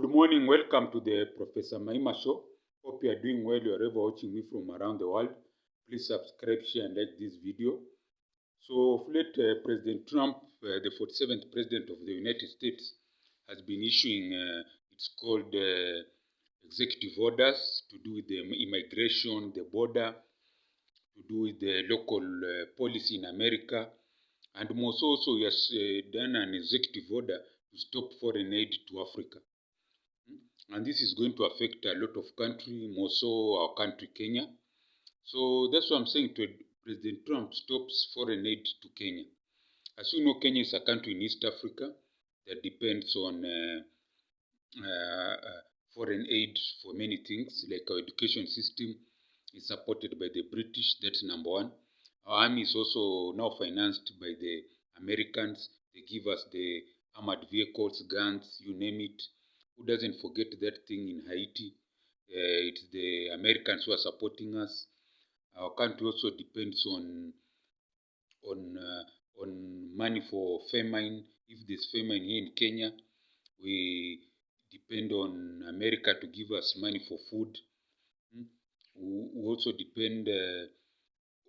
Good morning, welcome to the Professor Maima Show. Hope you are doing well wherever watching me from around the world. Please subscribe, share and like this video. So, of late, President Trump, the 47th President of the United States, has been issuing, it's called executive orders to do with the immigration, the border, to do with the local policy in America. And most also, he has done an executive order to stop foreign aid to Africa. And this is going to affect a lot of countries, more so our country, Kenya. So that's what I'm saying to President Trump stops foreign aid to Kenya. As you know, Kenya is a country in East Africa that depends on foreign aid for many things, like our education system is supported by the British, that's number one. Our army is also now financed by the Americans. They give us the armored vehicles, guns, you name it. Who doesn't forget that thing in Haiti? It's the Americans who are supporting us. Our country also depends on money for famine. If there's famine here in Kenya, we depend on America to give us money for food. We also depend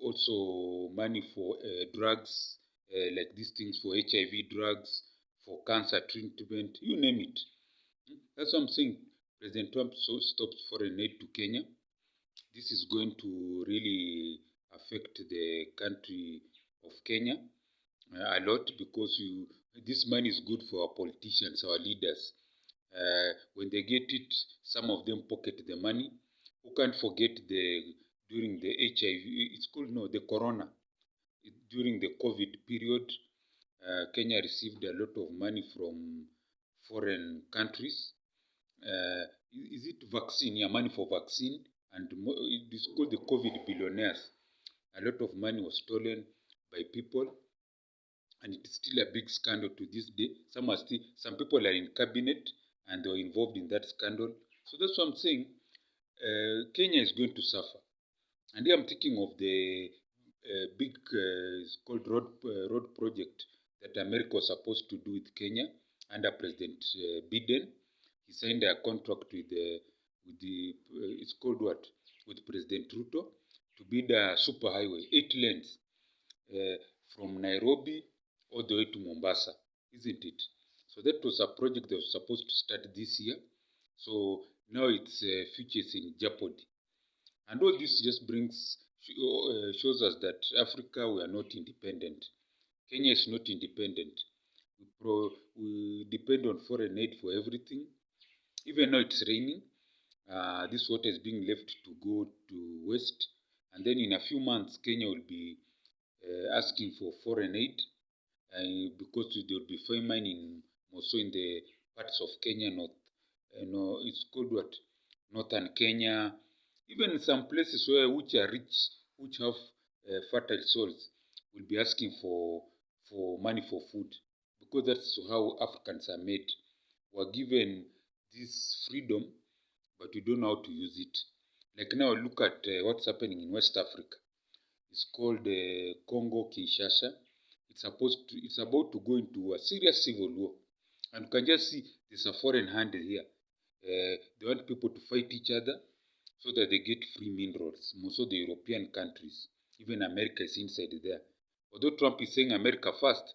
also money for drugs, like these things for HIV drugs, for cancer treatment, you name it. That's what I'm saying. President Trump stopped foreign aid to Kenya. This is going to really affect the country of Kenya a lot, because this money is good for our politicians, our leaders. When they get it, some of them pocket the money. Who can't forget during the HIV, it's called the corona. During the COVID period, Kenya received a lot of money from foreign countries. Is it vaccine? Yeah, money for vaccine. And it is called the COVID billionaires. A lot of money was stolen by people, and it's still a big scandal to this day. Some people are in cabinet and they were involved in that scandal. So that's what I'm saying. Kenya is going to suffer. And here I'm thinking of the big, it's called road project that America was supposed to do with Kenya under President Biden. He signed a contract with it's called what? With President Ruto to build a super highway, 8 lanes from Nairobi all the way to Mombasa, isn't it? So that was a project that was supposed to start this year. So now its future is in jeopardy. And all this just shows us that Africa, we are not independent. Kenya is not independent. We depend on foreign aid for everything. Even though it's raining, this water is being left to go to west. And then in a few months, Kenya will be asking for foreign aid because there will be famine also in the parts of Kenya, it's called what? Northern Kenya. Even some places which are rich, which have fertile soils, will be asking for money for food, because that's how Africans are made. We're given this freedom, but we don't know how to use it. Like now, look at what's happening in West Africa. It's called Congo Kinshasa. It's about to go into a serious civil war, and you can just see there's a foreign hand here. They want people to fight each other so that they get free minerals. Most of the European countries, even America is inside there. Although Trump is saying America first,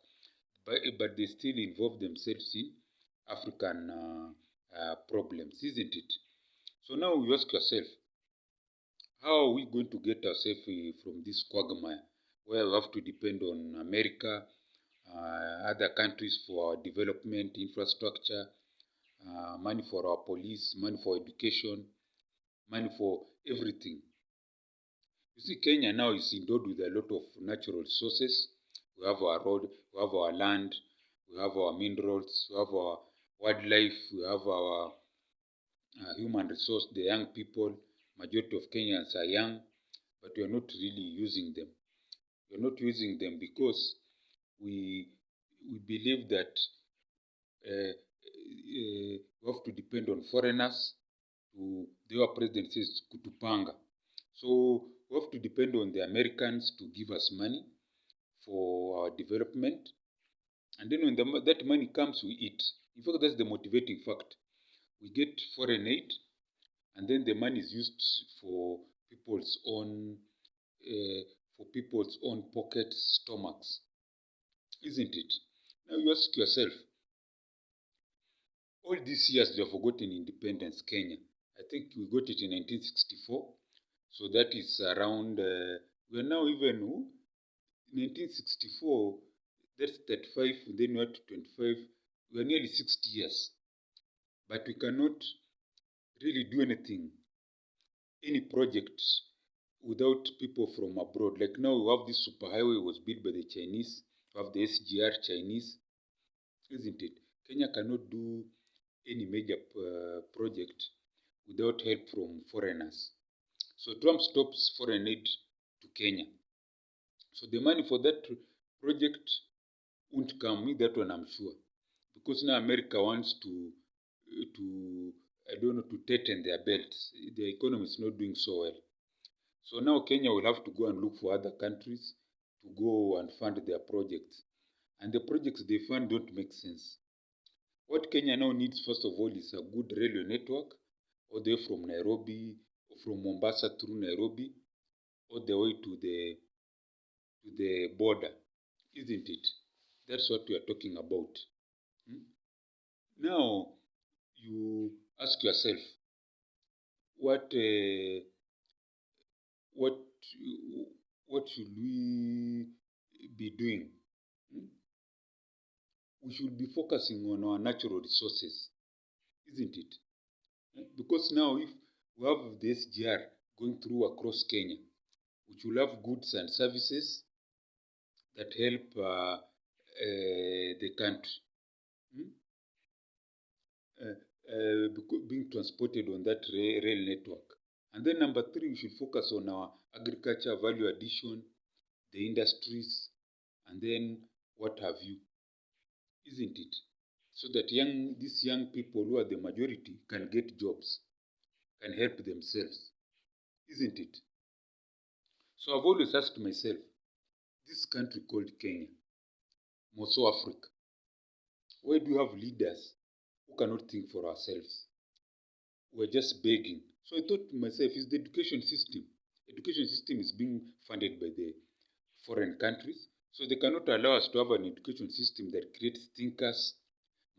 but they still involve themselves in African problems, isn't it? So now you ask yourself, how are we going to get ourselves from this quagmire where we have to depend on America, other countries for our development, infrastructure, money for our police, money for education, money for everything? You see, Kenya now is endowed with a lot of natural resources. We have our road, we have our land, we have our minerals, we have our wildlife, we have our human resource, the young people. Majority of Kenyans are young, but we are not really using them. We are not using them because we believe that we have to depend on foreigners. Our president says kutupanga. So we have to depend on the Americans to give us money for our development. And then when that money comes, we eat. In fact, that's the motivating fact. We get foreign aid, and then the money is used for people's own pocket stomachs, isn't it? Now you ask yourself, all these years we have forgotten independence, Kenya. I think we got it in 1964, so that is around. We are now even 1964. That's 35. Then we are to 25. We are nearly 60 years, but we cannot really do anything, any project, without people from abroad. Like now, we have this superhighway was built by the Chinese. We have the SGR Chinese, isn't it? Kenya cannot do any major project without help from foreigners. So Trump stops foreign aid to Kenya. So the money for that project won't come. Me, that one I'm sure, because now America wants to I don't know, to tighten their belts. The economy is not doing so well. So now Kenya will have to go and look for other countries to go and fund their projects. And the projects they fund don't make sense. What Kenya now needs, first of all, is a good railway network, all the way from Nairobi, from Mombasa through Nairobi, all the way to the border, isn't it? That's what we are talking about. Now, you ask yourself, what what what should we be doing? We should be focusing on our natural resources, isn't it? Because now if we have the SGR going through across Kenya, which will have goods and services that help the country being transported on that rail network. And then number three, we should focus on our agriculture, value addition, the industries, and then what have you, isn't it? So that these young people who are the majority can get jobs, can help themselves, isn't it? So I've always asked myself, this country called Kenya, more so Africa, why do you have leaders who cannot think for ourselves? We're just begging. So I thought to myself, is the education system. Education system is being funded by the foreign countries. So they cannot allow us to have an education system that creates thinkers,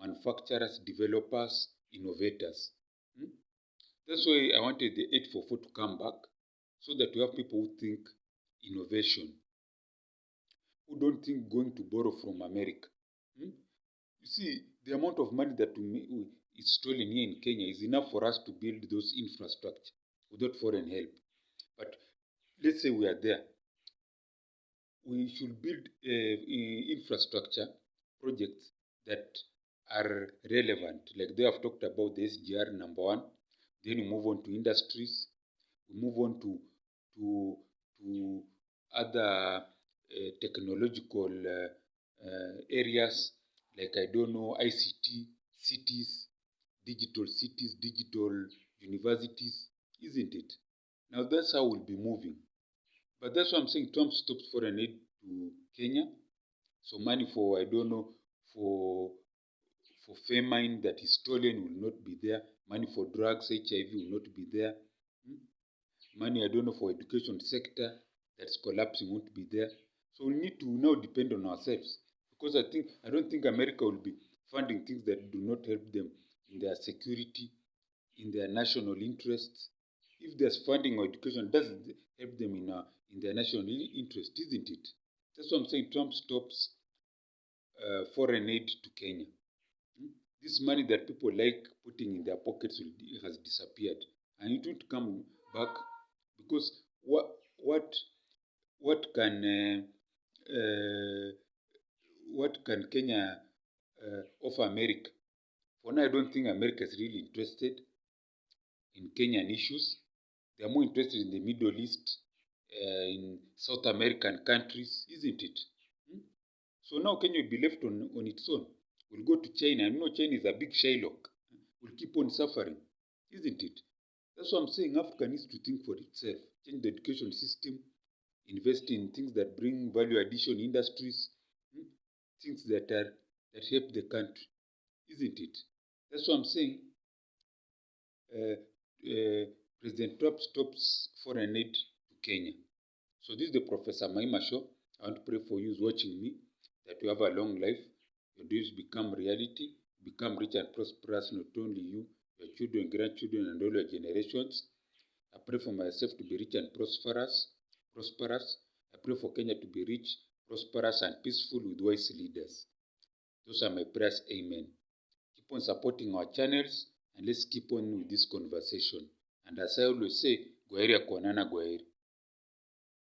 manufacturers, developers, innovators. That's why I wanted the 844 to come back, so that we have people who think innovation, who don't think going to borrow from America. You see, the amount of money that is stolen here in Kenya is enough for us to build those infrastructure without foreign help. But let's say we are there. We should build infrastructure projects that are relevant. Like they have talked about the SGR number one. Then we move on to industries. We move on to other technological areas, like I don't know, ICT, cities, digital universities, isn't it? Now that's how we'll be moving. But that's what I'm saying. Trump stopped foreign aid to Kenya. So money for, I don't know, for famine that is stolen will not be there. Money for drugs, HIV will not be there. Money, I don't know, for education sector that's collapsing won't be there. So we need to now depend on ourselves. Because I don't think America will be funding things that do not help them in their security, in their national interests. If there's funding or education, does it help them in their national interest, isn't it? That's what I'm saying. Trump stops foreign aid to Kenya. This money that people like putting in their pockets has disappeared, and it won't come back, because what can Kenya offer America? For now, I don't think America is really interested in Kenyan issues. They are more interested in the Middle East, in South American countries, isn't it? So now Kenya will be left on its own. We'll go to China. I know China is a big Shylock. We'll keep on suffering, isn't it? That's what I'm saying. Africa needs to think for itself. Change the education system, invest in things that bring value addition industries, things that help the country, isn't it? That's what I'm saying. President Trump stops foreign aid to Kenya. So this is the Professor Maima show. I want to pray for you watching me that you have a long life. Your dreams become reality, become rich and prosperous, not only you, your children, grandchildren, and all your generations. I pray for myself to be rich and prosperous. I pray for Kenya to be rich, prosperous, and peaceful with wise leaders. Those are my prayers. Amen. Keep on supporting our channels, and let's keep on with this conversation. And as I always say, Gwaheri ya kuonana, Gwaheri.